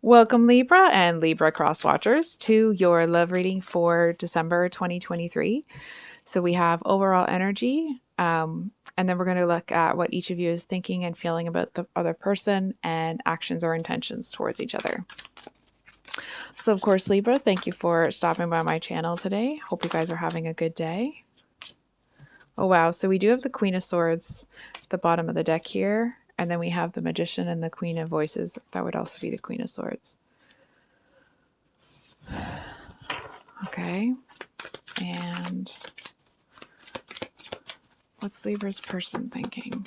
Welcome, Libra and Libra cross watchers, to your love reading for December 2023. So we have overall energy, and then we're going to look at what each of you is thinking and feeling about the other person and actions or intentions towards each other. So, of course, Libra, thank you for stopping by my channel today. Hope you guys are having a good day. Oh, wow. So we do have the Queen of Swords at the bottom of the deck here. And then we have the Magician and the Queen of Voices. That would also be the Queen of Swords. Okay. And what's Libra's person thinking?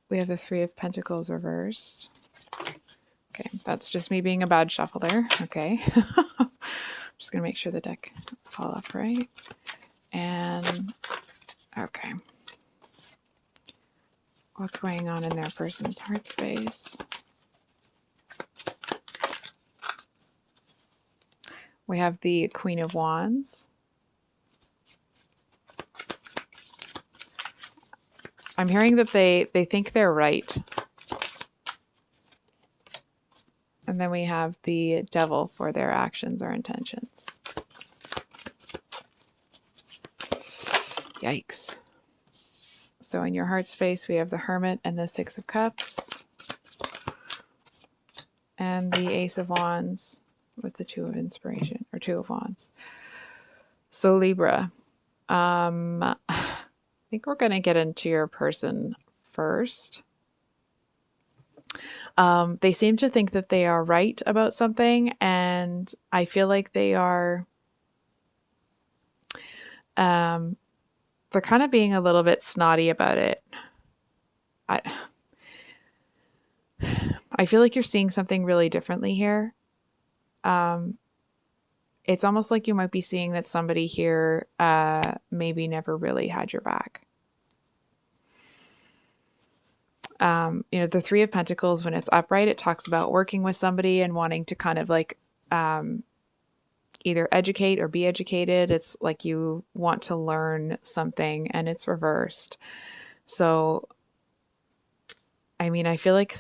We have the Three of Pentacles reversed. Okay, that's just me being a bad shuffler. Okay. Just going to make sure the deck fall upright. And, okay. What's going on in their person's heart space? We have the Queen of Wands. I'm hearing that they think they're right. And then we have the Devil for their actions or intentions. Yikes. So in your heart space, we have the Hermit and the Six of Cups. And the Ace of Wands with the Two of Inspiration, or Two of Wands. So Libra, I think we're going to get into your person first. They seem to think that they are right about something, and I feel like they are, they're kind of being a little bit snotty about it. I feel like you're seeing something really differently here. It's almost like you might be seeing that somebody here maybe never really had your back. The Three of Pentacles, when it's upright, it talks about working with somebody and wanting to kind of like either educate or be educated. It's like you want to learn something, and it's reversed. So, I mean, I feel like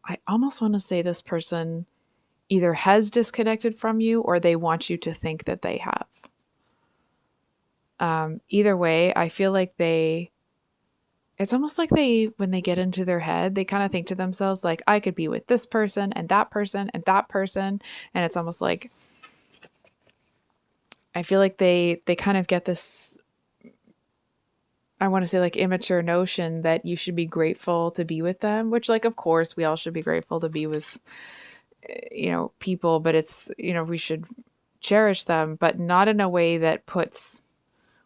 I almost want to say this person either has disconnected from you or they want you to think that they have. Either way, I feel like it's almost like when they get into their head, they kind of think to themselves, like, I could be with this person and that person and that person. And it's almost like, I feel like they kind of get this, I want to say, like, immature notion that you should be grateful to be with them, which, like, of course we all should be grateful to be with, people, but it's, we should cherish them, but not in a way that puts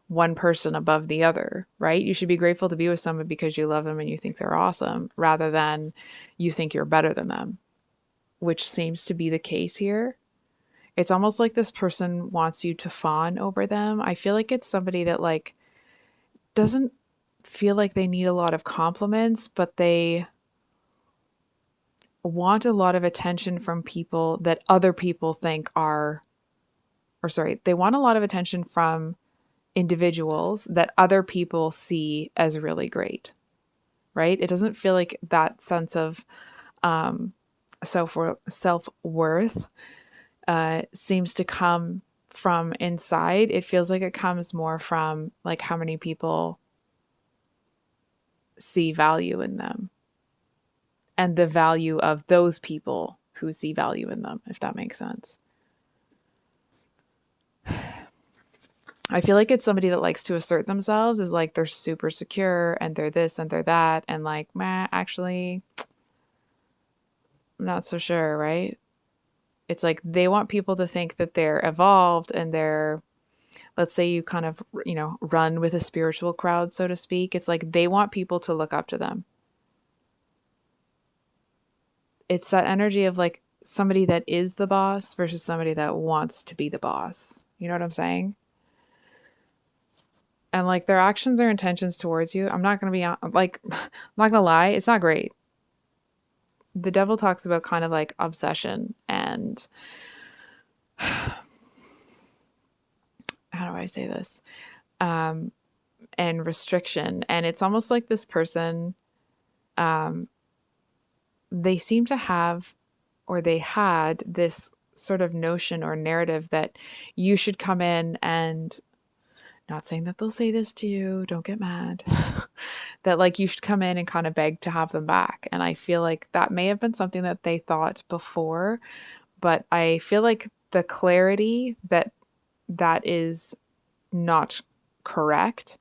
one person above the other, right? You should be grateful to be with someone because you love them and you think they're awesome, rather than you think you're better than them, which seems to be the case here. It's almost like this person wants you to fawn over them. I feel like it's somebody that, like, doesn't feel like they need a lot of compliments, but they want a lot of attention from people that other people think are, or sorry, they want a lot of attention from individuals that other people see as really great, right? It doesn't feel like that sense of self-worth seems to come from inside. It feels like it comes more from, like, how many people see value in them and the value of those people who see value in them, if that makes sense. I feel like it's somebody that likes to assert themselves as, like, they're super secure and they're this and they're that, and, like, actually, I'm not so sure, right? It's like they want people to think that they're evolved and they're, let's say you kind of, run with a spiritual crowd, so to speak. It's like they want people to look up to them. It's that energy of, like, somebody that is the boss versus somebody that wants to be the boss. You know what I'm saying? And, like, their actions or intentions towards you, I'm not going to be, like, I'm not going to lie, it's not great. The Devil talks about kind of like obsession and, how do I say this? And restriction. And it's almost like this person um, they seem to have, or they had this sort of notion or narrative that you should come in and, not saying that they'll say this to you, don't get mad, that like you should come in and kind of beg to have them back. And I feel like that may have been something that they thought before, but I feel like the clarity that that is not correct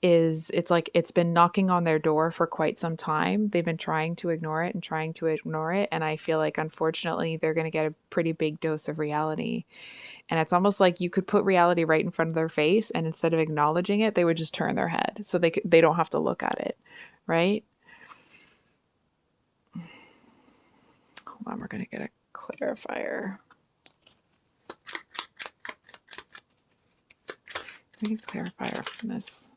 is, it's like it's been knocking on their door for quite some time. They've been trying to ignore it and trying to ignore it. And I feel like, unfortunately, they're going to get a pretty big dose of reality. And it's almost like you could put reality right in front of their face, and instead of acknowledging it, they would just turn their head so they don't have to look at it, right? Hold on, we're going to get a clarifier. We need a clarifier from this.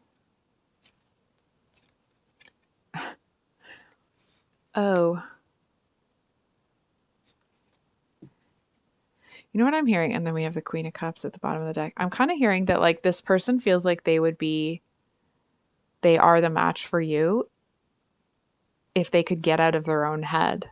Oh. You know what I'm hearing? And then we have the Queen of Cups at the bottom of the deck. I'm kind of hearing that like this person feels like they are the match for you if they could get out of their own head.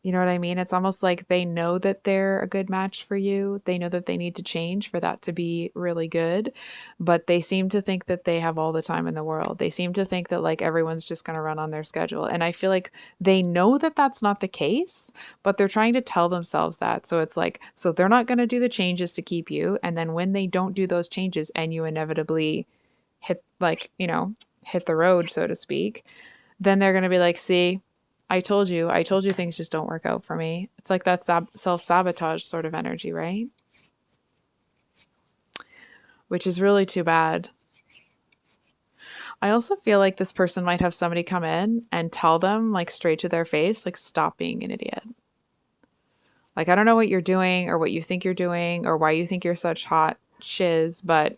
You know what I mean? It's almost like they know that they're a good match for you. They know that they need to change for that to be really good, but they seem to think that they have all the time in the world. They seem to think that like everyone's just going to run on their schedule. And I feel like they know that that's not the case, but they're trying to tell themselves that. So it's like, so they're not going to do the changes to keep you. And then when they don't do those changes and you inevitably hit like, hit the road, so to speak, then they're going to be like, see, I told you things just don't work out for me. It's like that self-sabotage sort of energy, right? Which is really too bad. I also feel like this person might have somebody come in and tell them like straight to their face, like, stop being an idiot. Like, I don't know what you're doing or what you think you're doing or why you think you're such hot shiz, but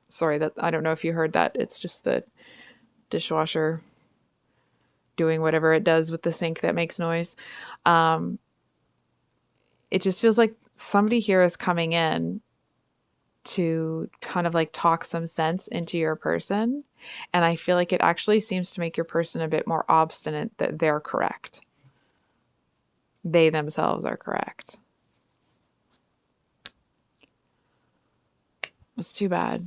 sorry, that I don't know if you heard that. It's just the dishwasher doing whatever it does with the sink that makes noise. It just feels like somebody here is coming in to kind of like talk some sense into your person. And I feel like it actually seems to make your person a bit more obstinate that they're correct. They themselves are correct. It's too bad.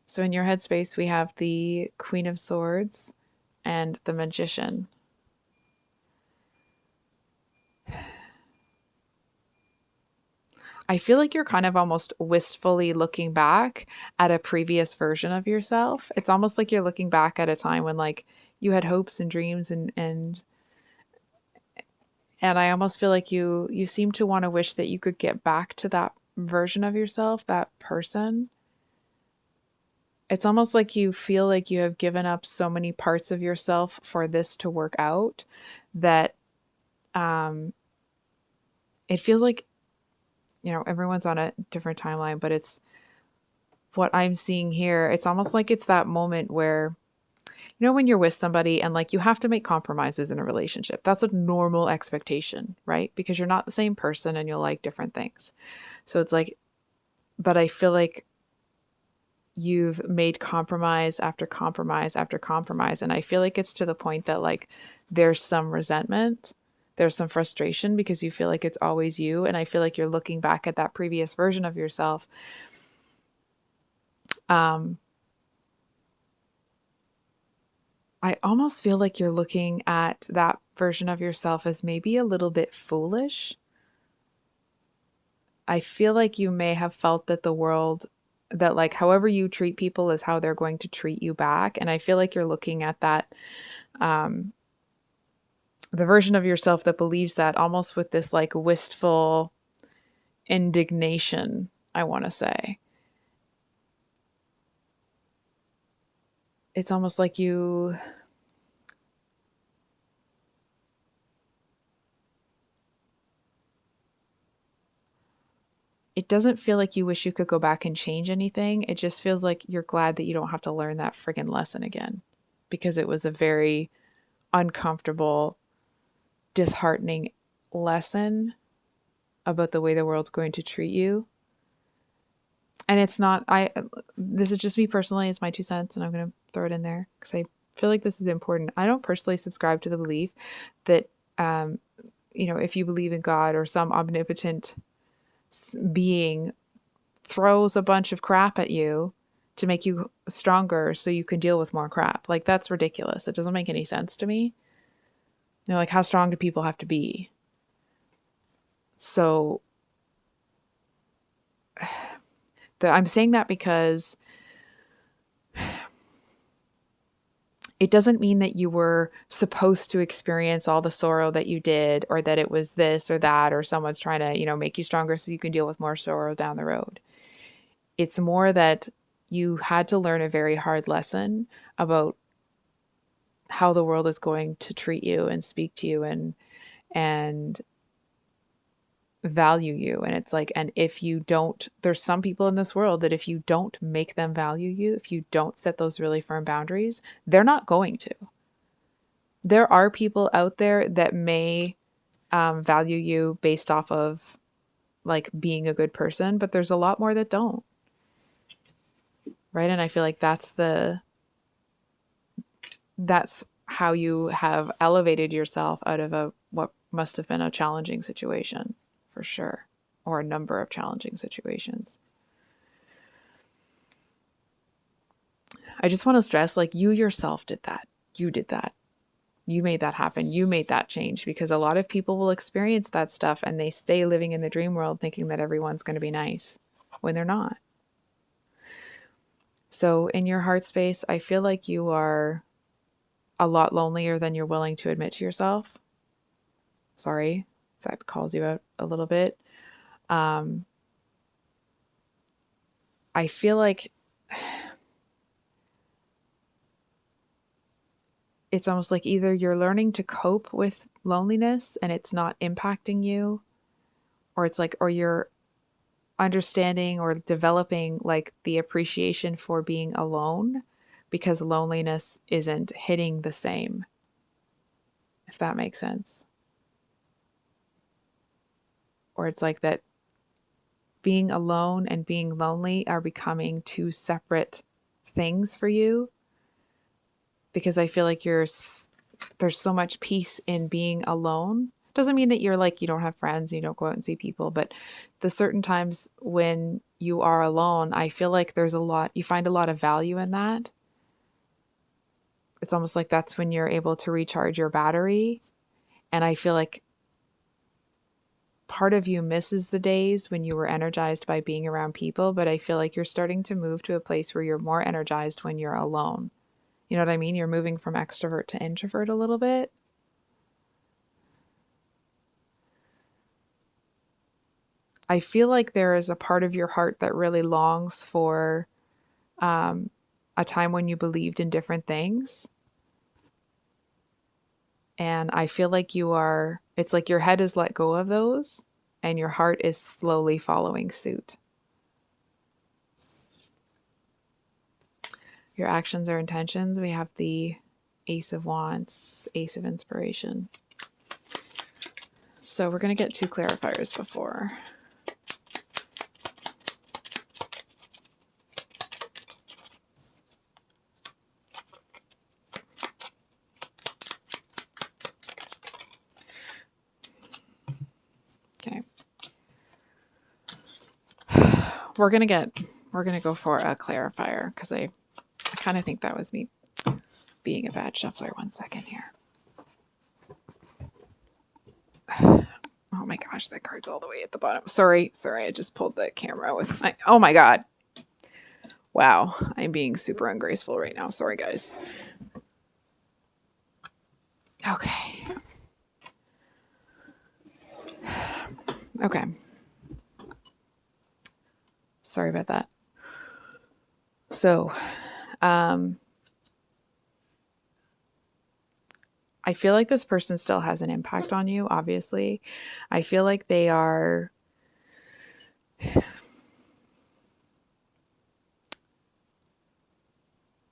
So in your headspace, we have the Queen of Swords and the Magician. I feel like you're kind of almost wistfully looking back at a previous version of yourself. It's almost like you're looking back at a time when like you had hopes and dreams and I almost feel like you seem to want to wish that you could get back to that version of yourself, that person. It's almost like you feel like you have given up so many parts of yourself for this to work out that it feels like, everyone's on a different timeline, but it's what I'm seeing here. It's almost like it's that moment where, when you're with somebody and like you have to make compromises in a relationship. That's a normal expectation, right? Because you're not the same person and you'll like different things. So it's like, but I feel like you've made compromise after compromise after compromise. And I feel like it's to the point that like there's some resentment, there's some frustration because you feel like it's always you. And I feel like you're looking back at that previous version of yourself. I almost feel like you're looking at that version of yourself as maybe a little bit foolish. I feel like you may have felt that the world, that like however you treat people is how they're going to treat you back. And I feel like you're looking at that, the version of yourself that believes that almost with this like wistful indignation, I want to say. It's almost like it doesn't feel like you wish you could go back and change anything. It just feels like you're glad that you don't have to learn that friggin' lesson again because it was a very uncomfortable, disheartening lesson about the way the world's going to treat you. And it's not, this is just me personally, it's my 2 cents, and I'm going to throw it in there because I feel like this is important. I don't personally subscribe to the belief that, um, if you believe in God or some omnipotent being throws a bunch of crap at you to make you stronger so you can deal with more crap. Like, that's ridiculous. It doesn't make any sense to me. Like, how strong do people have to be? So I'm saying that because it doesn't mean that you were supposed to experience all the sorrow that you did, or that it was this or that, or someone's trying to, make you stronger so you can deal with more sorrow down the road. It's more that you had to learn a very hard lesson about how the world is going to treat you and speak to you and value you. And it's like, and if you don't, there's some people in this world that if you don't make them value you, if you don't set those really firm boundaries, they're not going to. There are people out there that may value you based off of like being a good person, but there's a lot more that don't. Right. And I feel like that's how you have elevated yourself out of what must have been a challenging situation, for sure, or a number of challenging situations. I just want to stress, like, you yourself did that. You did that. You made that happen. You made that change, because a lot of people will experience that stuff and they stay living in the dream world thinking that everyone's going to be nice when they're not. So in your heart space, I feel like you are a lot lonelier than you're willing to admit to yourself. Sorry if that calls you out a little bit. I feel like it's almost like either you're learning to cope with loneliness and it's not impacting you, or it's like, or you're understanding or developing like the appreciation for being alone because loneliness isn't hitting the same, if that makes sense. Or it's like that being alone and being lonely are becoming two separate things for you, because I feel like there's so much peace in being alone. Doesn't mean that you're like, you don't have friends, you don't go out and see people, but the certain times when you are alone, I feel like you find a lot of value in that. It's almost like that's when you're able to recharge your battery. And I feel like part of you misses the days when you were energized by being around people, but I feel like you're starting to move to a place where you're more energized when you're alone. You know what I mean? You're moving from extrovert to introvert a little bit. I feel like there is a part of your heart that really longs for a time when you believed in different things. And I feel like it's like your head has let go of those and your heart is slowly following suit. Your actions or intentions. We have the Ace of Wands, Ace of Inspiration. So we're going to get 2 clarifiers before. Okay. We're going to go for a clarifier because I kind of think that was me being a bad shuffler. 1 second here. Oh my gosh, that card's all the way at the bottom. Sorry, I just pulled the camera with oh my god. Wow, I'm being super ungraceful right now. Sorry, guys. Okay. Okay. Sorry about that. So, I feel like this person still has an impact on you, obviously. I feel like they are...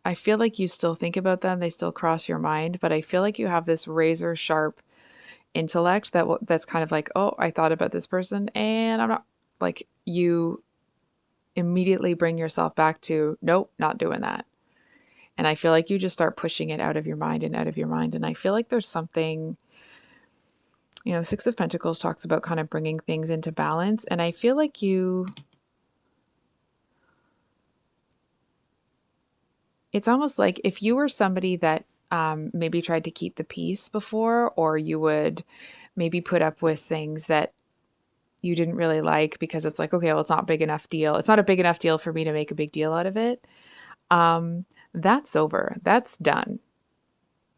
I feel like you still think about them. They still cross your mind, but I feel like you have this razor sharp intellect that's kind of like, oh, I thought about this person and I'm not, like, you immediately bring yourself back to, nope, not doing that. And I feel like you just start pushing it out of your mind and out of your mind. And I feel like there's something, the Six of Pentacles talks about kind of bringing things into balance. And I feel like it's almost like if you were somebody that maybe tried to keep the peace before, or you would maybe put up with things that you didn't really like because it's like, okay, well, it's not big enough deal. It's not a big enough deal for me to make a big deal out of it. That's over. That's done.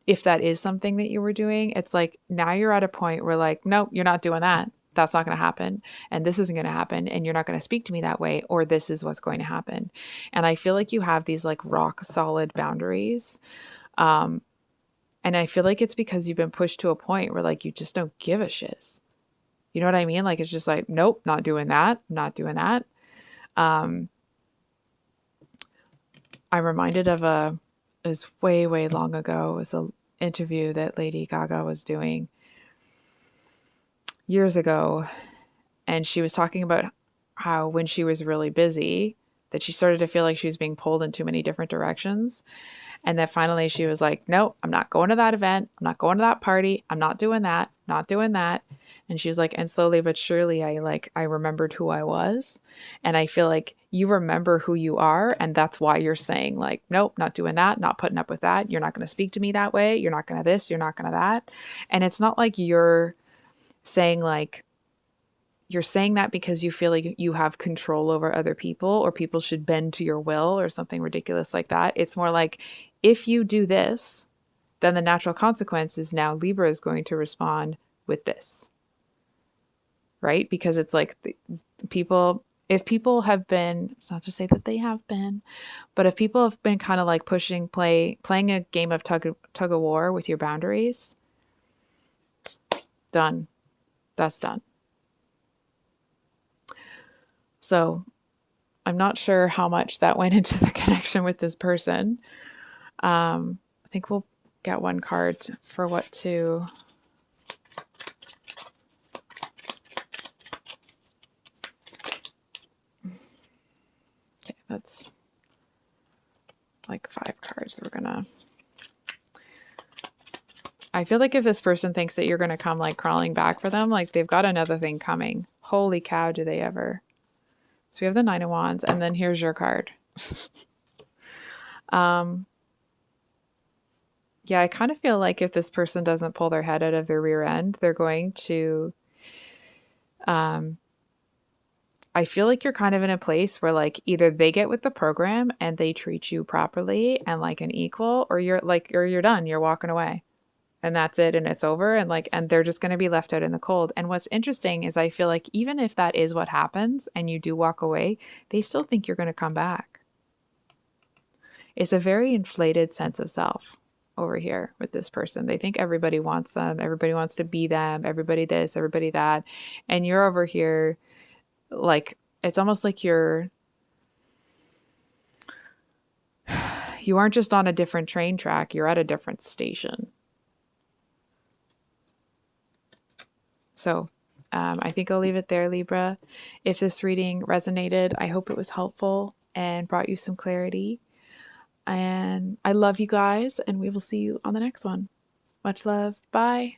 If that is something that you were doing, it's like now you're at a point where like, nope, you're not doing that. That's not going to happen. And this isn't going to happen. And you're not going to speak to me that way, or this is what's going to happen. And I feel like you have these like rock solid boundaries. And I feel like it's because you've been pushed to a point where like you just don't give a shiz. You know what I mean? Like it's just like, nope, not doing that, not doing that. I'm reminded of it was way, way long ago. It was an interview that Lady Gaga was doing years ago. And she was talking about how when she was really busy, that she started to feel like she was being pulled in too many different directions. And that finally she was like, nope, I'm not going to that event. I'm not going to that party. I'm not doing that, not doing that. And she was like, and slowly but surely I remembered who I was. And I feel like you remember who you are. And that's why you're saying like, nope, not doing that, not putting up with that. You're not going to speak to me that way. You're not going to this, you're not going to that. And it's not like you're saying that because you feel like you have control over other people, or people should bend to your will or something ridiculous like that. It's more like, if you do this, then the natural consequence is now Libra is going to respond with this. Right? Because it's like if people have been, it's not to say that they have been, but if people have been kind of like playing a game of tug of war with your boundaries, done. That's done. So I'm not sure how much that went into the connection with this person. I think we'll get one card for what to... Okay, that's like 5 cards. I feel like if this person thinks that you're going to come like crawling back for them, like they've got another thing coming. Holy cow, do they ever. So we have the 9 of Wands, and then here's your card. Yeah, I kind of feel like if this person doesn't pull their head out of their rear end, they're going to, I feel like you're kind of in a place where like either they get with the program and they treat you properly and like an equal, or you're done, you're walking away. And that's it, and it's over, and they're just going to be left out in the cold. And what's interesting is I feel like even if that is what happens and you do walk away, they still think you're going to come back. It's a very inflated sense of self over here with this person. They think everybody wants them, everybody wants to be them, everybody this, everybody that. And you're over here like, it's almost like you aren't just on a different train track, you're at a different station. So I think I'll leave it there, Libra. If this reading resonated, I hope it was helpful and brought you some clarity. And I love you guys, and we will see you on the next one. Much love. Bye.